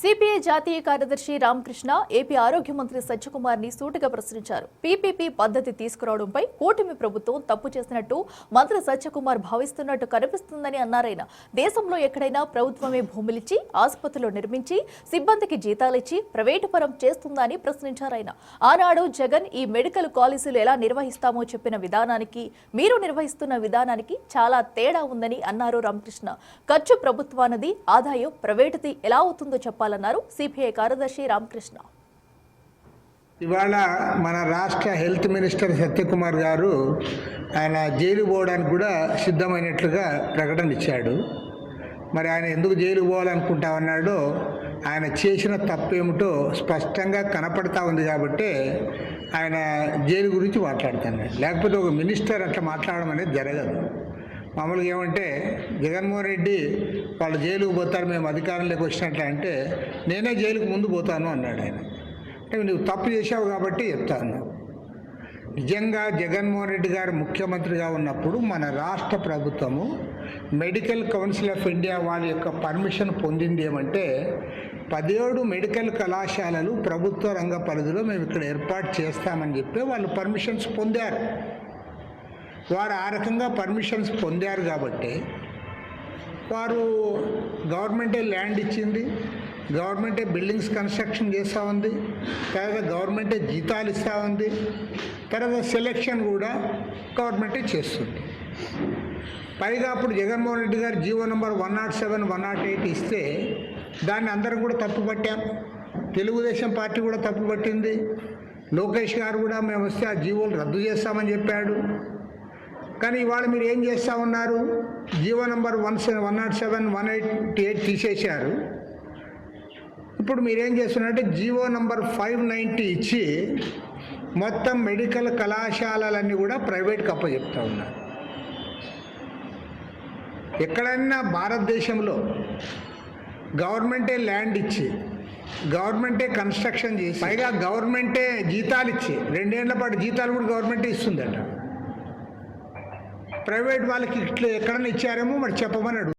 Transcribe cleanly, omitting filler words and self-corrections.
CPI జాతీయ కార్యదర్శి Ramakrishna AP ఆరోగ్య మంత్రి సత్యకుమార్ ని సూటిగా ప్రశ్నించారు. పీపీపీ పద్ధతి తీసుకురావడంపై కూటమి ప్రభుత్వం తప్పు చేసినట్టు మంత్రి సత్యకుమార్ భావిస్తున్నట్టు కనిపిస్తుందని అన్నారాయన. దేశంలో ఎక్కడైనా ప్రభుత్వమే భూములిచ్చి ఆసుపత్రులు నిర్మించి సిబ్బందికి జీతాలిచ్చి ప్రైవేటు పరం చేస్తుందని ప్రశ్నించారాయన. ఆనాడు జగన్ ఈ మెడికల్ కాలేజీలు ఎలా నిర్వహిస్తామో చెప్పిన విధానానికి మీరు నిర్వహిస్తున్న విధానానికి చాలా తేడా ఉందని అన్నారు రామకృష్ణ. ఖర్చు ప్రభుత్వానది, ఆదాయం ప్రైవేటుది ఎలా అవుతుందో చెప్పాలన్నారు సిపిఐ కార్యదర్శి రామకృష్ణ. ఇవాళ మన రాష్ట్ర హెల్త్ మినిస్టర్ సత్యకుమార్ గారు ఆయన జైలు పోవడానికి కూడా సిద్ధమైనట్లుగా ప్రకటన ఇచ్చాడు. మరి ఆయన ఎందుకు జైలు పోవాలనుకుంటా ఉన్నాడో ఆయన చేసిన తప్పు ఏమిటో స్పష్టంగా కనపడతా ఉంది కాబట్టి ఆయన జైలు గురించి మాట్లాడుతున్నాడు. లేకపోతే ఒక మినిస్టర్ అట్లా మాట్లాడడం అనేది జరగదు. మామూలుగా ఏమంటే జగన్మోహన్ రెడ్డి వాళ్ళు జైలుకు పోతారు, మేము అధికారంలోకి వచ్చినట్లే అంటే నేనే జైలుకు ముందు పోతాను అన్నాడు ఆయన. అంటే నువ్వు తప్పు చేశావు కాబట్టి చెప్తాను. నిజంగా జగన్మోహన్ రెడ్డి గారు ముఖ్యమంత్రిగా ఉన్నప్పుడు మన రాష్ట్ర ప్రభుత్వము మెడికల్ కౌన్సిల్ ఆఫ్ ఇండియా వాళ్ళ యొక్క పర్మిషన్ పొందింది ఏమంటే 17 మెడికల్ కళాశాలలు ప్రభుత్వ రంగ పరిధిలో మేము ఇక్కడ ఏర్పాటు చేస్తామని చెప్పి వాళ్ళు పర్మిషన్స్ పొందారు. వారు ఆ రకంగా పర్మిషన్స్ పొందారు కాబట్టి వారు గవర్నమెంటే ల్యాండ్ ఇచ్చింది, గవర్నమెంటే బిల్డింగ్స్ కన్స్ట్రక్షన్ చేస్తూ ఉంది, తర్వాత గవర్నమెంటే జీతాలు ఇస్తూ ఉంది, తర్వాత సెలెక్షన్ కూడా గవర్నమెంటే చేస్తుంది. పైగా అప్పుడు జగన్మోహన్ రెడ్డి గారు జీవో నెంబర్ 107, 108 ఇస్తే దాన్ని అందరం కూడా తప్పుపట్టాం. తెలుగుదేశం పార్టీ కూడా తప్పుపట్టింది. లోకేష్ గారు కూడా మేము వస్తే ఆ జీవోలు రద్దు చేస్తామని చెప్పాడు. కానీ ఇవాళ మీరు ఏం చేస్తూ ఉన్నారు? జీవో నెంబర్ 107, 188 తీసేశారు. ఇప్పుడు మీరేం చేస్తున్నారంటే జీవో నెంబర్ 590 ఇచ్చి మొత్తం మెడికల్ కళాశాలలన్నీ కూడా ప్రైవేట్కి అప్పచెప్తా ఉన్నారు. ఎక్కడైనా భారతదేశంలో గవర్నమెంటే ల్యాండ్ ఇచ్చి గవర్నమెంటే కన్స్ట్రక్షన్ చేసి పైగా గవర్నమెంటే జీతాలు ఇచ్చి 2 ఏళ్ల పాటు జీతాలు కూడా గవర్నమెంటే ఇస్తుందట. ప్రైవేట్ వాళ్ళకి ఇట్లా ఎక్కడైనా ఇచ్చారేమో మరి చెప్పమని అడుగు.